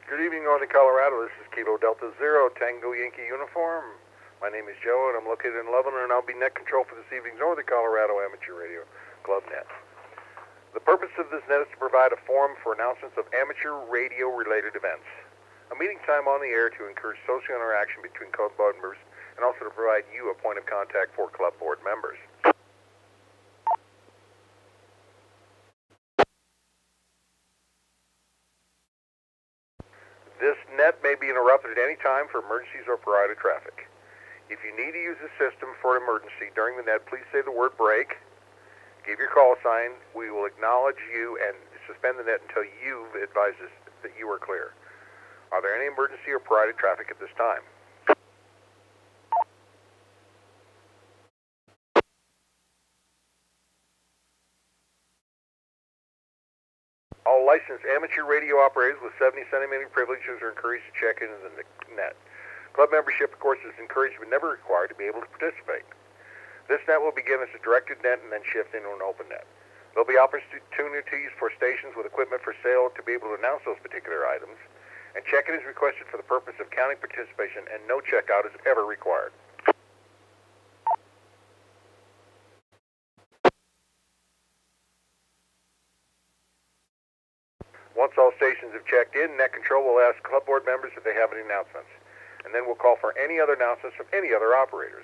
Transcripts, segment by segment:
Good evening, Northern Colorado. This is Kilo Delta Zero, Tango Yankee uniform. My name is Joe, and I'm located in Lebanon, and I'll be net control for this evening's Northern Colorado Amateur Radio Club Net. The purpose of this net is to provide a forum for announcements of amateur radio-related events, a meeting time on the air to encourage social interaction between club board members, and also to provide you a point of contact for club board members. This net may be interrupted at any time for emergencies or priority traffic. If you need to use the system for an emergency during the net, please say the word break, give your call sign. We will acknowledge you and suspend the net until you've advised us that you are clear. Are there any emergency or priority traffic at this time? All licensed amateur radio operators with 70 centimeter privileges are encouraged to check into the net. Club membership, of course, is encouraged but never required to be able to participate. This net will begin as a directed net and then shift into an open net. There will be opportunities for stations with equipment for sale to be able to announce those particular items, and check-in is requested for the purpose of counting participation, and no checkout is ever required. Once all stations have checked in, Net Control will ask club board members if they have any announcements, and then we'll call for any other announcements from any other operators.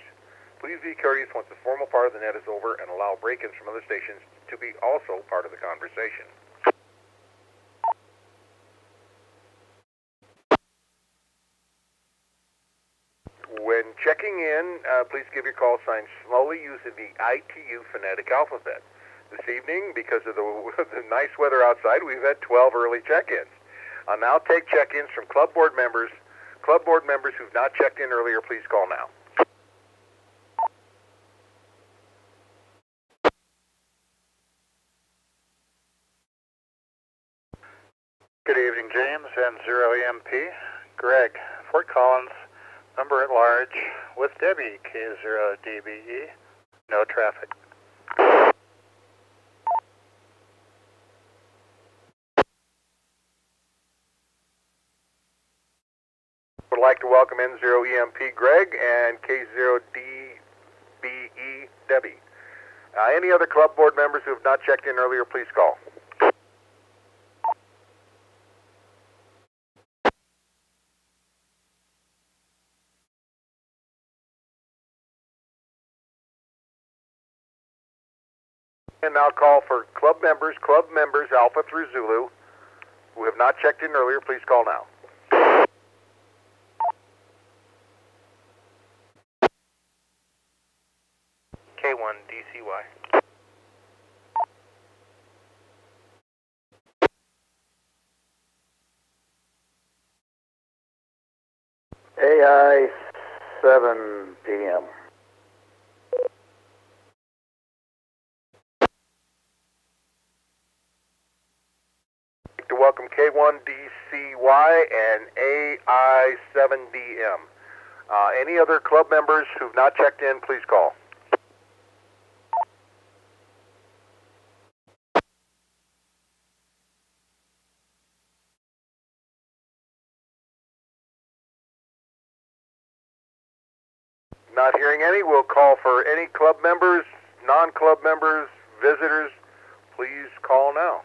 Please be courteous once the formal part of the net is over and allow break-ins from other stations to be also part of the conversation. When checking in, please give your call sign slowly using the ITU phonetic alphabet. This evening, because of the nice weather outside, we've had 12 early check-ins. I'll now take check-ins from club board members. Club board members who've not checked in earlier, please call now. Good evening, James, N0EMP. Greg, Fort Collins, member at large, with Debbie, K0DBE. No traffic. Would like to welcome N0EMP Greg and K0DBE Debbie. Any other club board members who have not checked in earlier, please call. And now call for club members Alpha through Zulu, who have not checked in earlier, please call now. K1 DCY. AI 7 PM. To welcome K1 DCY and AI 7 DM. Any other club members who've not checked in, please call. Not hearing any, we'll call for any club members, non-club members, visitors. Please call now.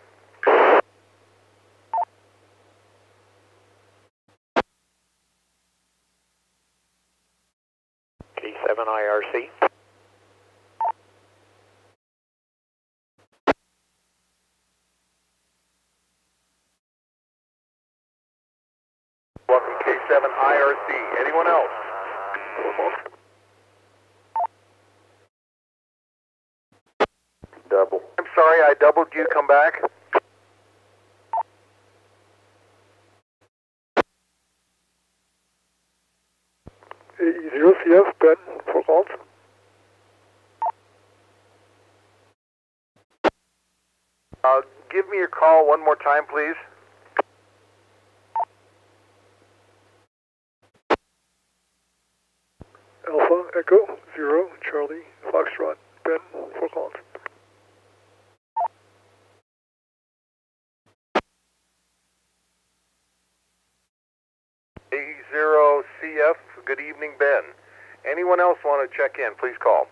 K7 IRC. Welcome K7 IRC. Anyone else? Double. I'm sorry, I doubled you. Come back. Zero CF, Ben, Fort Collins. Give me your call one more time, please. Alpha, Echo, 0, Charlie, Foxtrot, Ben, Fort Collins. evening, Ben. Anyone else want to check in? Please call.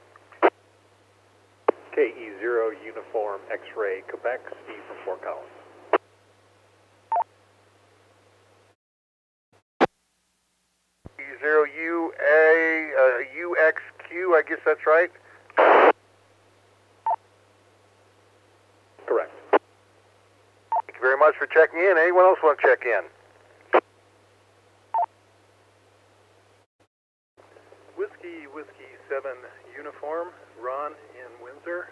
KE0 Uniform X-Ray, Quebec, Steve from Fort Collins. KE0UXQ, I guess that's right? Correct. Thank you very much for checking in. Anyone else want to check in? Whiskey 7 Uniform, Ron in Windsor.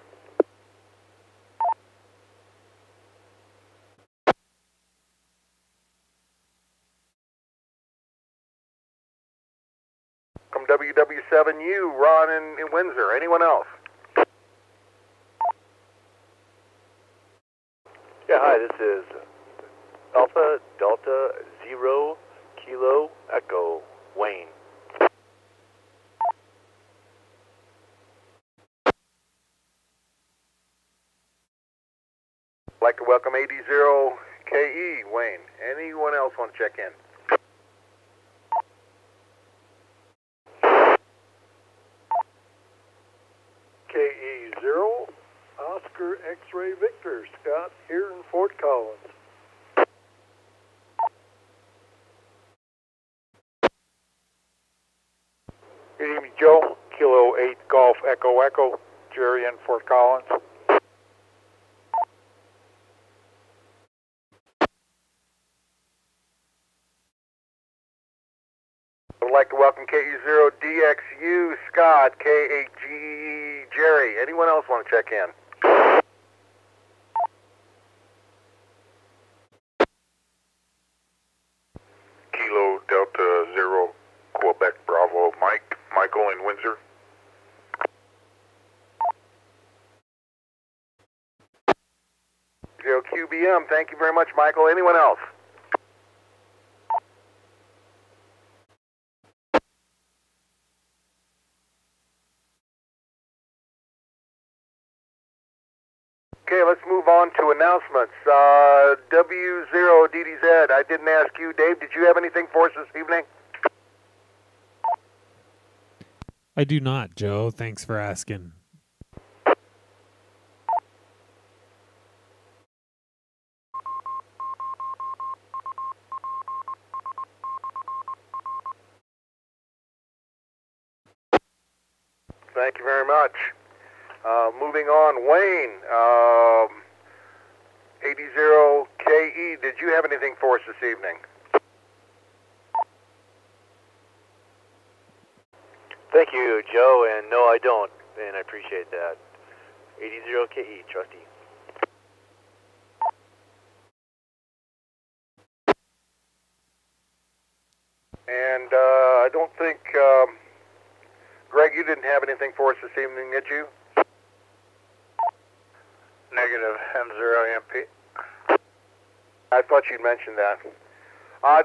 From WW7U, Ron in Windsor. Anyone else? Yeah, hi, this is Alpha Delta Zero Kilo Echo, Wayne. I'd like to welcome 80KE, Wayne. Anyone else want to check in? KE0 Oscar X-Ray Victor, Scott here in Fort Collins. Good evening, Joe. Kilo 8 Golf Echo Echo, Jerry in Fort Collins. I'd like to welcome KE0DXU, Scott, K8GE, Jerry. Anyone else want to check in? Kilo Delta Zero Quebec Bravo, Michael in Windsor. Zero QBM, thank you very much, Michael. Anyone else? Okay, let's move on to announcements. W0DDZ, I didn't ask you. Dave, did you have anything for us this evening? I do not, Joe. Thanks for asking. Thank you very much. Moving on, Wayne, 80KE, did you have anything for us this evening? Thank you, Joe, and no, I don't, and I appreciate that. 80KE, trustee. And I don't think, Greg, you didn't have anything for us this evening, did you? Negative, M0MP. I thought you'd mentioned that.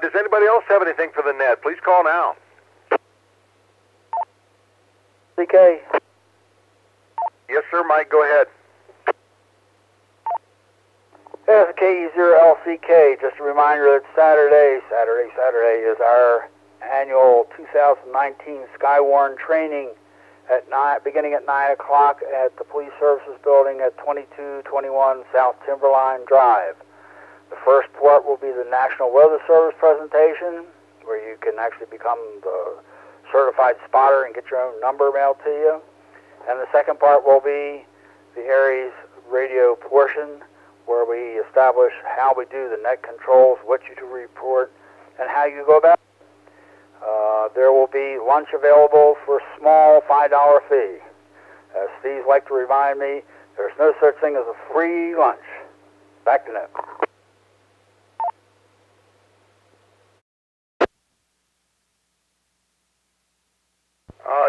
Does anybody else have anything for the net? Please call now. CK. Yes, sir, Mike, go ahead. Yes, KE0LCK. Just a reminder that Saturday is our annual 2019 Skywarn training at beginning at 9 o'clock at the Police Services Building at 2221 South Timberline Drive. The first part will be the National Weather Service presentation, where you can actually become the certified spotter and get your own number mailed to you. And the second part will be the Aries radio portion, where we establish how we do the net controls, what you to report, and how you go about it. There will be lunch available for a small $5 fee. As Steve liked to remind me, there's no such thing as a free lunch. Back to net.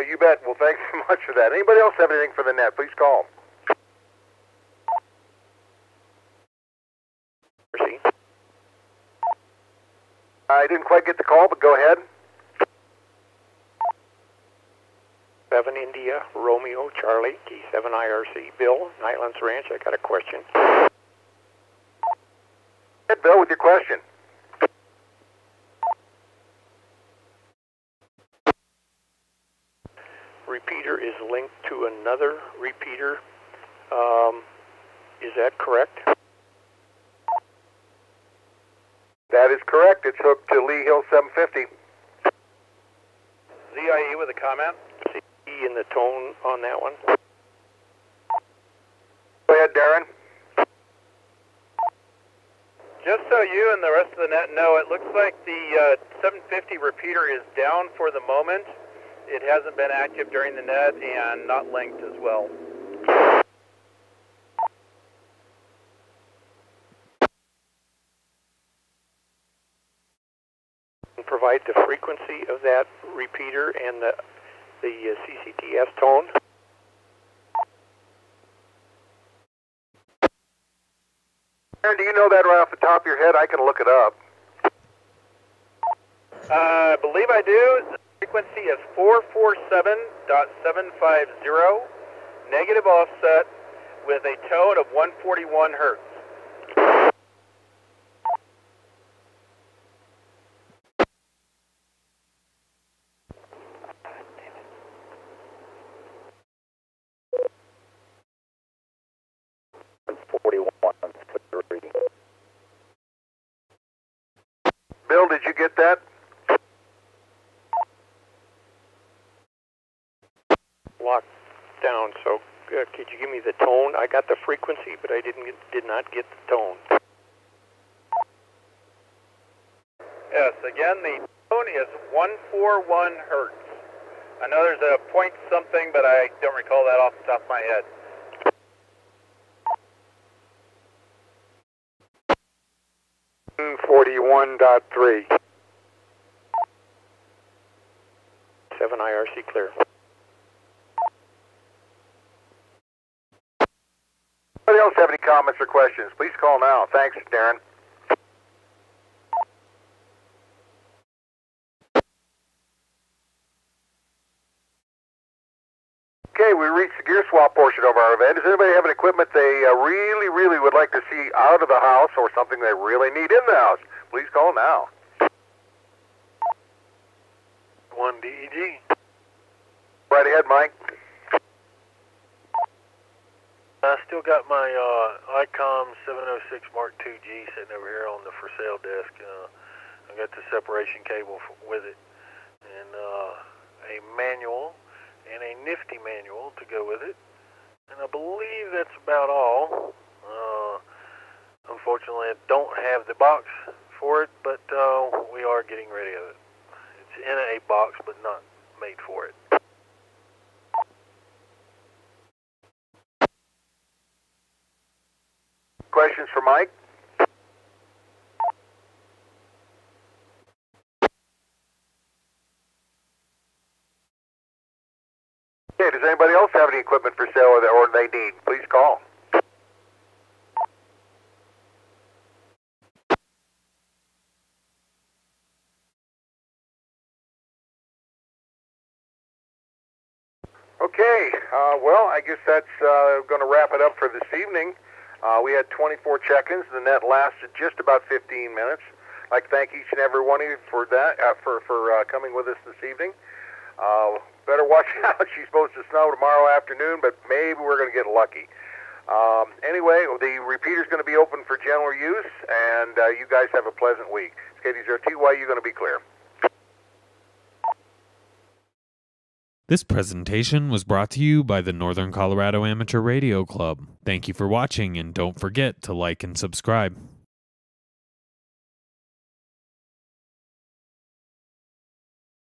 You bet. Well, thanks so much for that. Anybody else have anything for the net? Please call. I didn't quite get the call, but go ahead. 7 India, Romeo, Charlie, T7 IRC. Bill, Nightlands Ranch, I got a question. Hey, Bill, with your question. another repeater. Is that correct? That is correct. It's hooked to Lee Hill 750. ZIE with a comment. C in the tone on that one. Go ahead, Darren. Just so you and the rest of the net know, it looks like the 750 repeater is down for the moment. It hasn't been active during the net and not linked as well. Provide the frequency of that repeater and the CCTS tone. Aaron, do you know that right off the top of your head? I can look it up. I believe I do. The frequency is 447.750, negative offset, with a tone of 141 hertz. Bill, did you get that? Locked down. So could you give me the tone? I got the frequency, but I did not get the tone. Yes, again, the tone is 141 hertz. I know there's a point something, but I don't recall that off the top of my head. .3. 7 IRC clear. Anybody else have any comments or questions? Please call now. Thanks, Darren. Okay, we reached the gear swap portion of our event. Does anybody have an equipment they really would like to see out of the house or something they really need in the house? Please call now. 1 DEG. Right ahead, Mike. I still got my ICOM 706 Mark II-G sitting over here on the for sale desk. I got the separation cable with it, and a manual, and a nifty manual to go with it. And I believe that's about all. Unfortunately, I don't have the box for it, but we are getting rid of it. It's in a box, but not made for it. Questions for Mike? Okay, does anybody else have any equipment for sale or they need? Please call. Okay, well, I guess that's going to wrap it up for this evening. We had 24 check-ins. The net lasted just about 15 minutes. I'd like to thank each and every one of you for that, for coming with us this evening. Better watch out. She's supposed to snow tomorrow afternoon, but maybe we're going to get lucky. Anyway, the repeater's going to be open for general use, and you guys have a pleasant week. KD0TY, you're going to be clear. This presentation was brought to you by the Northern Colorado Amateur Radio Club. Thank you for watching, and don't forget to like and subscribe.